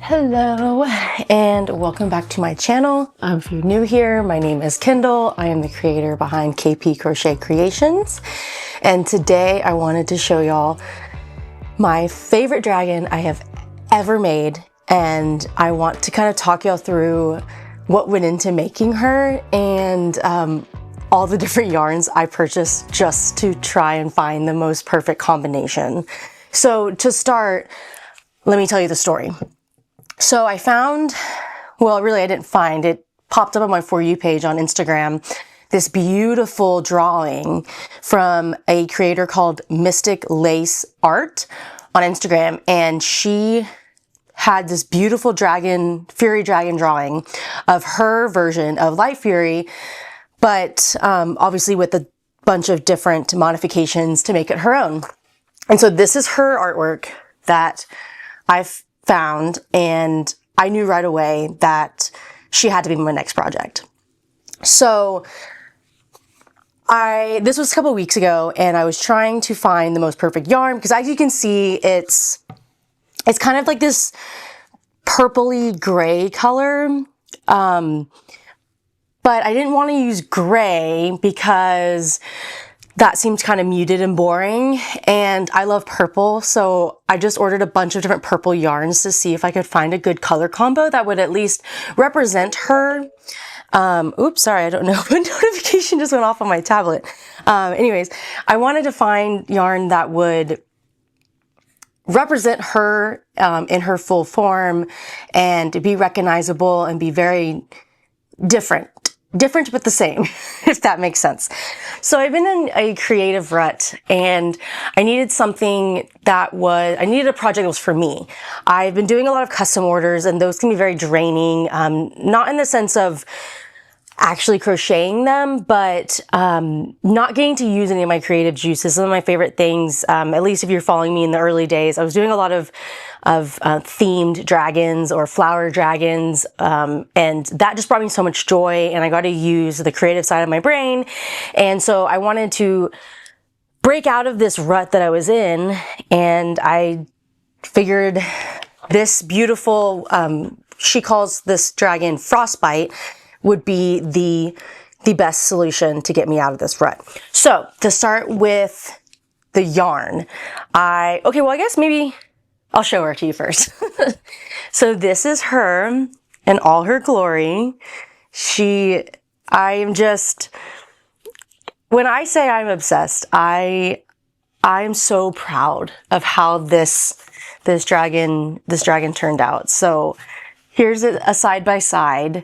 Hello and welcome back to my channel. If you're new here, my name is Kendall. I am the creator behind KP Crochet Creations, and today I wanted to show y'all my favorite dragon I have ever made, and I want to kind of talk y'all through what went into making her and all the different yarns I purchased just to try and find the most perfect combination. So to start, let me tell you the story. So I found, well, really I didn't find, it popped up on my For You page on Instagram, this beautiful drawing from a creator called Mystic Lace Art on Instagram. And she had this beautiful dragon, Fury dragon drawing of her version of Light Fury, but obviously with a bunch of different modifications to make it her own. And so this is her artwork that I've found, and I knew right away that she had to be my next project. So this was a couple weeks ago, and I was trying to find the most perfect yarn because, as you can see, it's kind of like this purpley gray color. But I didn't want to use gray because that seemed kind of muted and boring, and I love purple, so I just ordered a bunch of different purple yarns to see if I could find a good color combo that would at least represent her. Oops, sorry, I don't know what notification just went off on my tablet. Anyways, I wanted to find yarn that would represent her in her full form and be recognizable and be very different but the same, if that makes sense. So I've been in a creative rut, and I needed something I needed a project that was for me. I've been doing a lot of custom orders, and those can be very draining, not in the sense of actually crocheting them, but not getting to use any of my creative juices. Some of my favorite things, at least if you're following me in the early days, I was doing a lot of themed dragons or flower dragons, and that just brought me so much joy, and I got to use the creative side of my brain. And so I wanted to break out of this rut that I was in, and I figured this beautiful, she calls this dragon Frostbite, would be the best solution to get me out of this rut. So to start with the yarn, I guess maybe I'll show her to you first. So this is her in all her glory. When I say I'm obsessed, I am so proud of how this dragon turned out. So here's a side by side.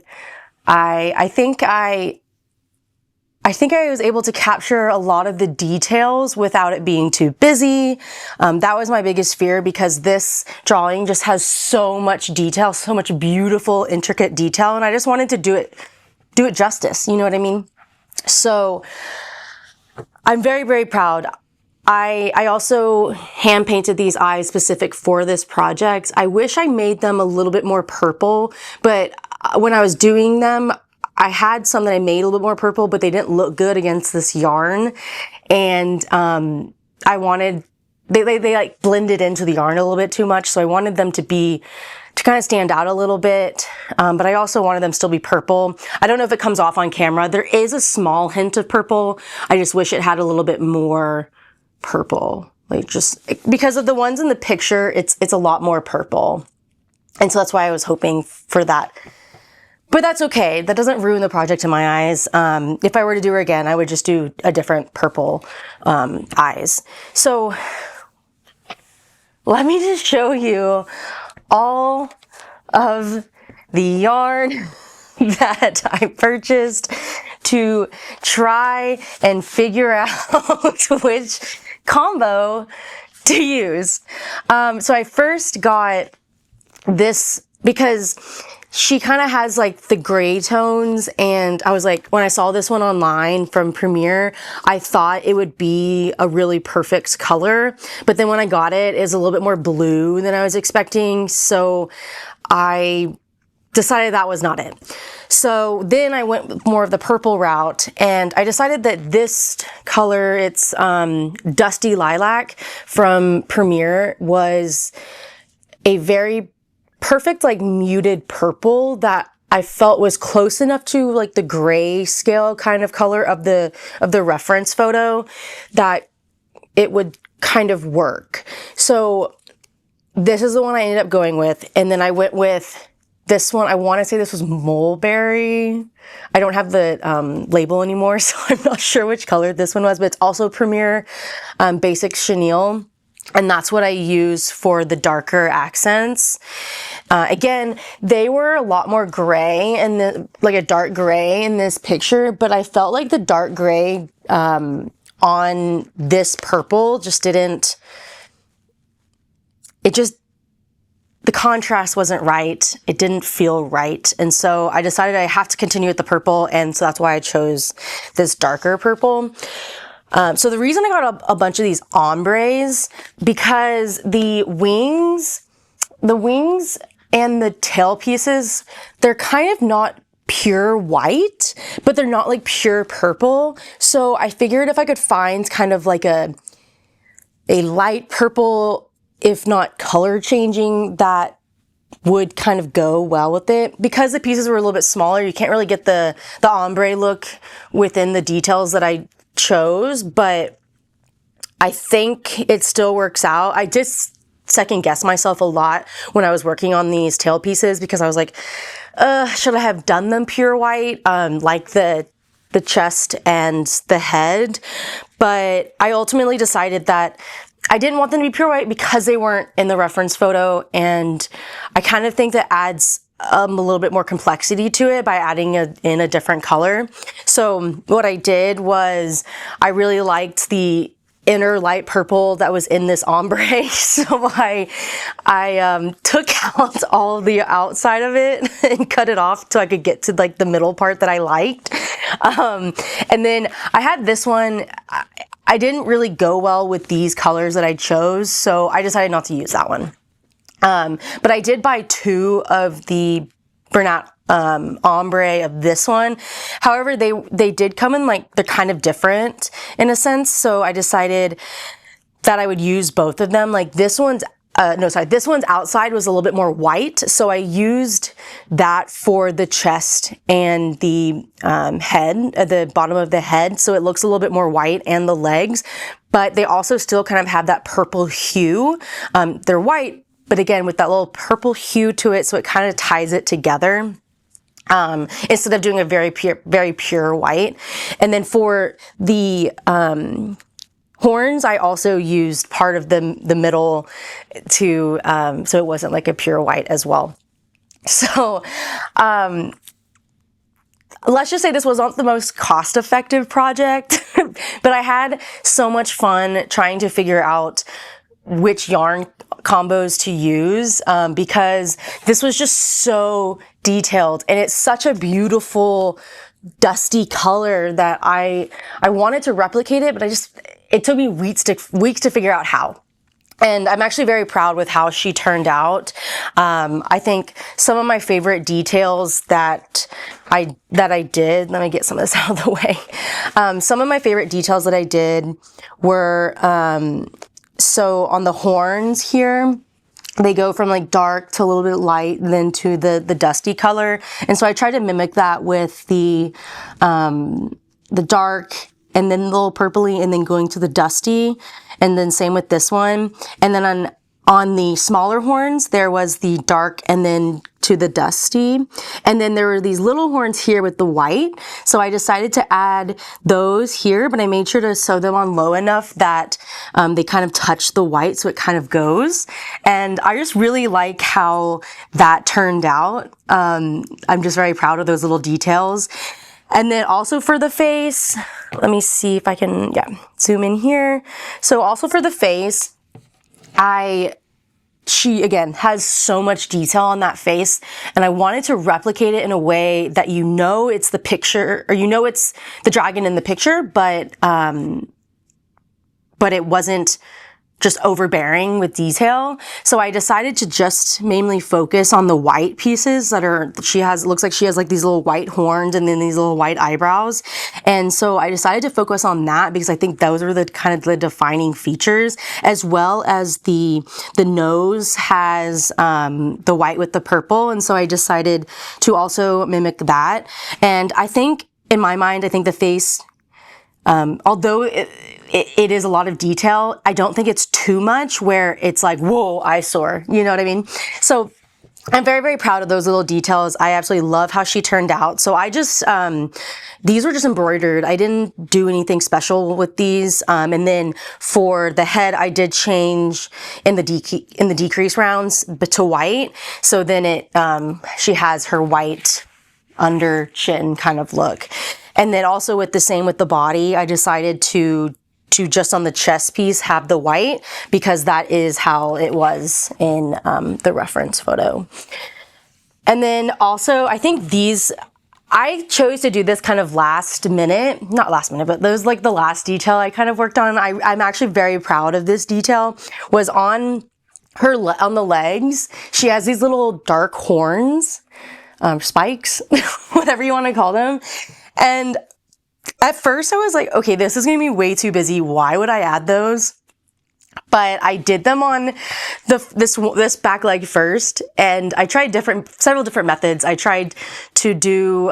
I think I was able to capture a lot of the details without it being too busy. That was my biggest fear, because this drawing just has so much detail, so much beautiful, intricate detail, and I just wanted to do it justice. You know what I mean? So I'm very, very proud. I also hand painted these eyes specific for this project. I wish I made them a little bit more purple, but when I was doing them, I had some that I made a little bit more purple, but they didn't look good against this yarn. And they like blended into the yarn a little bit too much. So I wanted them to kind of stand out a little bit. But I also wanted them still be purple. I don't know if it comes off on camera. There is a small hint of purple. I just wish it had a little bit more purple. Like, just because of the ones in the picture, it's a lot more purple. And so that's why I was hoping for that. But that's okay. That doesn't ruin the project in my eyes. If I were to do her again, I would just do a different purple eyes. So let me just show you all of the yarn that I purchased to try and figure out which combo to use. So I first got this because she kind of has like the gray tones, and I was like, when I saw this one online from Premiere, I thought it would be a really perfect color, but then when I got it, it's a little bit more blue than I was expecting, so I decided that was not it. So then I went with more of the purple route, and I decided that this color, it's Dusty Lilac from Premiere, was a very perfect like muted purple that I felt was close enough to like the gray scale kind of color of the reference photo that it would kind of work. So this is the one I ended up going with, and then I went with this one. I want to say this was mulberry. I don't have the label anymore, so I'm not sure which color this one was, but it's also Premier Basic Chenille. And that's what I use for the darker accents. Again, they were a lot more gray and like a dark gray in this picture, but I felt like the dark gray on this purple just didn't, the contrast wasn't right. It didn't feel right. And so I decided I have to continue with the purple. And so that's why I chose this darker purple. So the reason I got a bunch of these ombres, because the wings and the tail pieces, they're kind of not pure white, but they're not like pure purple. So I figured if I could find kind of like a light purple, if not color changing, that would kind of go well with it. Because the pieces were a little bit smaller, you can't really get the ombre look within the details that I chose, but I think it still works out. I just second guessed myself a lot when I was working on these tail pieces, because I was like, should I have done them pure white, like the chest and the head? But I ultimately decided that I didn't want them to be pure white because they weren't in the reference photo, and I kind of think that adds a little bit more complexity to it by adding in a different color. So what I did was I really liked the inner light purple that was in this ombre. So I took out all the outside of it and cut it off so I could get to like the middle part that I liked. And then I had this one. I didn't really go well with these colors that I chose, so I decided not to use that one. But I did buy 2 of the burnout ombre of this one. However, they did come in like, they're kind of different in a sense. So I decided that I would use both of them. Like this one's, this one's outside was a little bit more white. So I used that for the chest and the head, the bottom of the head. So it looks a little bit more white, and the legs, but they also still kind of have that purple hue. They're white, but again, with that little purple hue to it, so it kind of ties it together. Instead of doing a very pure white. And then for the horns, I also used part of the middle to, so it wasn't like a pure white as well. So, let's just say this was not the most cost-effective project, but I had so much fun trying to figure out which yarn combos to use, because this was just so detailed, and it's such a beautiful dusty color that I wanted to replicate it, but it took me weeks to figure out how. And I'm actually very proud with how she turned out. I think some of my favorite details that I did, let me get some of this out of the way. Some of my favorite details that I did were, so on the horns here, they go from like dark to a little bit light, then to the dusty color. And so I tried to mimic that with the dark, and then the little purpley, and then going to the dusty. And then same with this one. And then on the smaller horns, there was the dark and then to the dusty. And then there were these little horns here with the white. So I decided to add those here, but I made sure to sew them on low enough that they kind of touch the white, so it kind of goes. And I just really like how that turned out. I'm just very proud of those little details. And then also for the face, let me see if I can, zoom in here. So also for the face, she again has so much detail on that face, and I wanted to replicate it in a way that it's the picture, or it's the dragon in the picture, but it wasn't just overbearing with detail. So I decided to just mainly focus on the white pieces that are, looks like she has like these little white horns and then these little white eyebrows. And so I decided to focus on that because I think those are the kind of the defining features, as well as the nose has the white with the purple. And so I decided to also mimic that. And I think in my mind, I think the face, although it is a lot of detail, I don't think it's too much where it's like, whoa, eyesore. You know what I mean? So I'm very, very proud of those little details. I absolutely love how she turned out. So I just, these were just embroidered. I didn't do anything special with these. And then for the head, I did change in the decrease rounds to white. So then she has her white under chin kind of look. And then also with the same with the body, I decided to just on the chest piece have the white because that is how it was in the reference photo. And then also I think I chose to do this kind of last minute, not last minute, but those like the last detail I kind of worked on. I'm actually very proud of this detail. Was on on the legs, she has these little dark horns, spikes, whatever you want to call them. And at first I was like, okay, this is going to be way too busy. Why would I add those? But I did them on this back leg first, and I tried several different methods. I tried to do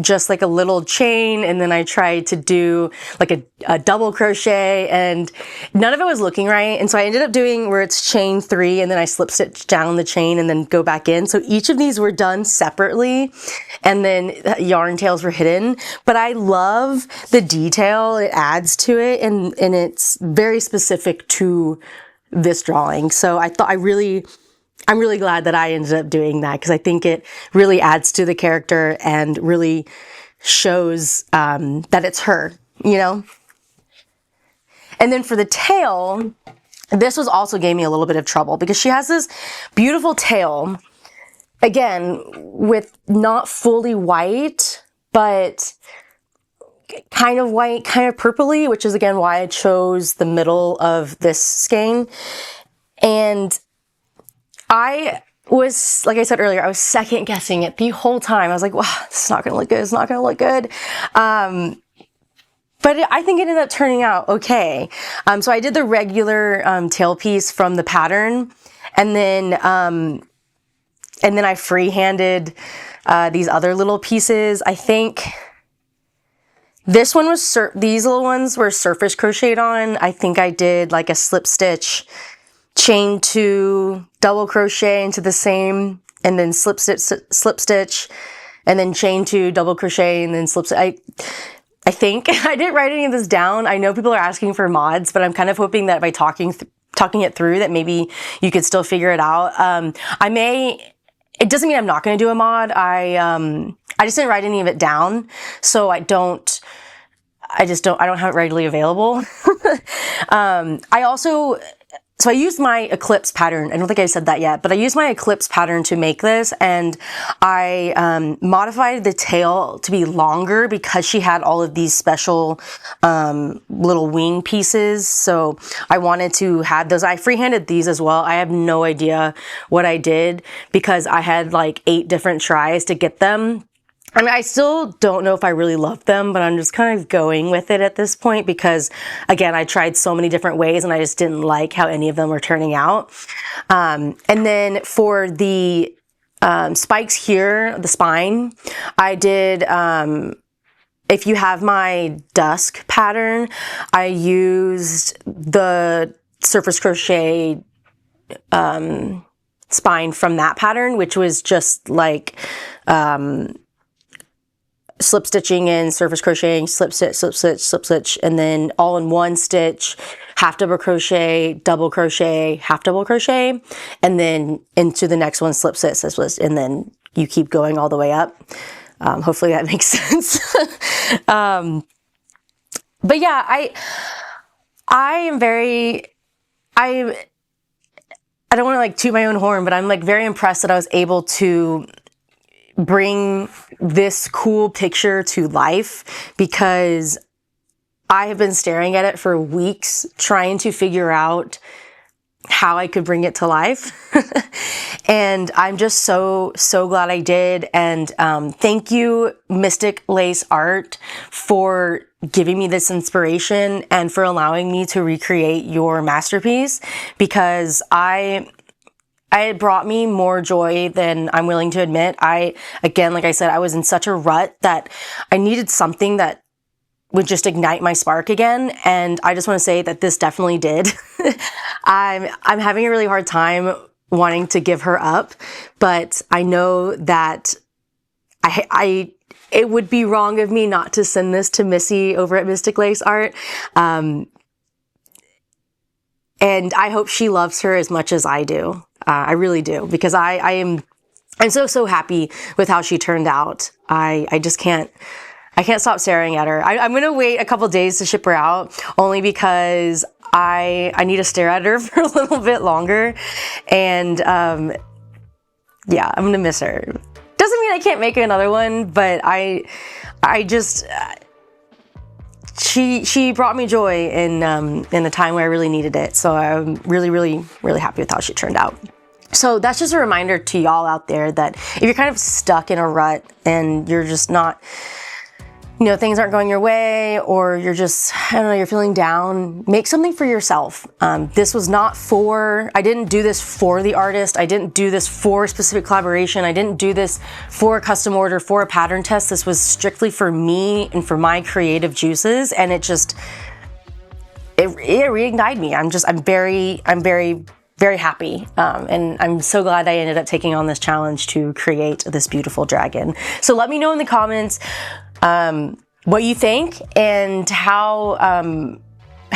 just like a little chain, and then I tried to do like a double crochet, and none of it was looking right. And so I ended up doing where it's chain 3, and then I slip stitch down the chain and then go back in. So each of these were done separately, and then yarn tails were hidden. But I love the detail it adds to it, and it's very specific to this drawing. So I'm really glad that I ended up doing that because I think it really adds to the character and really shows that it's her, you know? And then for the tail, this was also gave me a little bit of trouble because she has this beautiful tail, again, with not fully white, but kind of white, kind of purpley, which is again why I chose the middle of this skein. And I was, like I said earlier, I was second guessing it the whole time. I was like, wow, this is not going to look good. It's not going to look good. But I think it ended up turning out okay. So I did the regular tail piece from the pattern, and then I free-handed these other little pieces. I think this one was, these little ones were surface crocheted on. I think I did like a slip stitch, chain 2, double crochet into the same, and then slip stitch, and then chain 2, double crochet, and then slip stitch. I think I didn't write any of this down. I know people are asking for mods, but I'm kind of hoping that by talking it through that maybe you could still figure it out. It doesn't mean I'm not going to do a mod. I just didn't write any of it down, so I don't have it readily available. So I used my eclipse pattern. I don't think I said that yet, but I used my eclipse pattern to make this, and I modified the tail to be longer because she had all of these special little wing pieces. So I wanted to have those. I freehanded these as well. I have no idea what I did because I had like 8 different tries to get them. I mean, I still don't know if I really love them, but I'm just kind of going with it at this point because, again, I tried so many different ways and I just didn't like how any of them were turning out. And then for the spikes here, the spine, I did, if you have my dusk pattern, I used the surface crochet spine from that pattern, which was just like slip stitching and surface crocheting, slip stitch, slip stitch, slip stitch, and then all in one stitch, half double crochet, double crochet, half double crochet, and then into the next one, slip stitch, slip stitch, and then you keep going all the way up. Hopefully that makes sense. But yeah, I don't want to like toot my own horn, but I'm like very impressed that I was able to bring this cool picture to life because I have been staring at it for weeks, trying to figure out how I could bring it to life. And I'm just so glad I did. And thank you, Mystic Lace Art, for giving me this inspiration and for allowing me to recreate your masterpiece, because it brought me more joy than I'm willing to admit. Again, like I said, I was in such a rut that I needed something that would just ignite my spark again. And I just want to say that this definitely did. I'm having a really hard time wanting to give her up, but I know that it would be wrong of me not to send this to Missy over at Mystic Lace Art. And I hope she loves her as much as I do. I really do, because I'm so happy with how she turned out. I just can't stop staring at her. I'm going to wait a couple days to ship her out, only because I need to stare at her for a little bit longer. And yeah, I'm going to miss her. Doesn't mean I can't make another one, but I just, she brought me joy in a time where I really needed it. So I'm really happy with how she turned out. So that's just a reminder to y'all out there that if you're kind of stuck in a rut and you're just not, things aren't going your way, or you're just, I don't know, you're feeling down, make something for yourself. This was not I didn't do this for the artist. I didn't do this for a specific collaboration. I didn't do this for a custom order, for a pattern test. This was strictly for me and for my creative juices. And it reignited me. I'm very happy. And I'm so glad I ended up taking on this challenge to create this beautiful dragon. So let me know in the comments what you think and how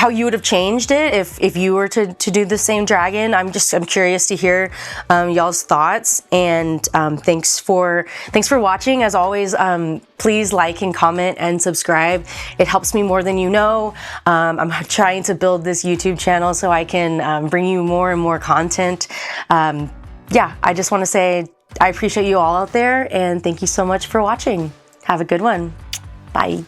you would have changed it if you were to do the same dragon. I'm curious to hear y'all's thoughts, and thanks for watching. As always, please like and comment and subscribe. It helps me more than you know. I'm trying to build this YouTube channel so I can bring you more and more content. Yeah, I just want to say I appreciate you all out there, and thank you so much for watching. Have a good one. Bye.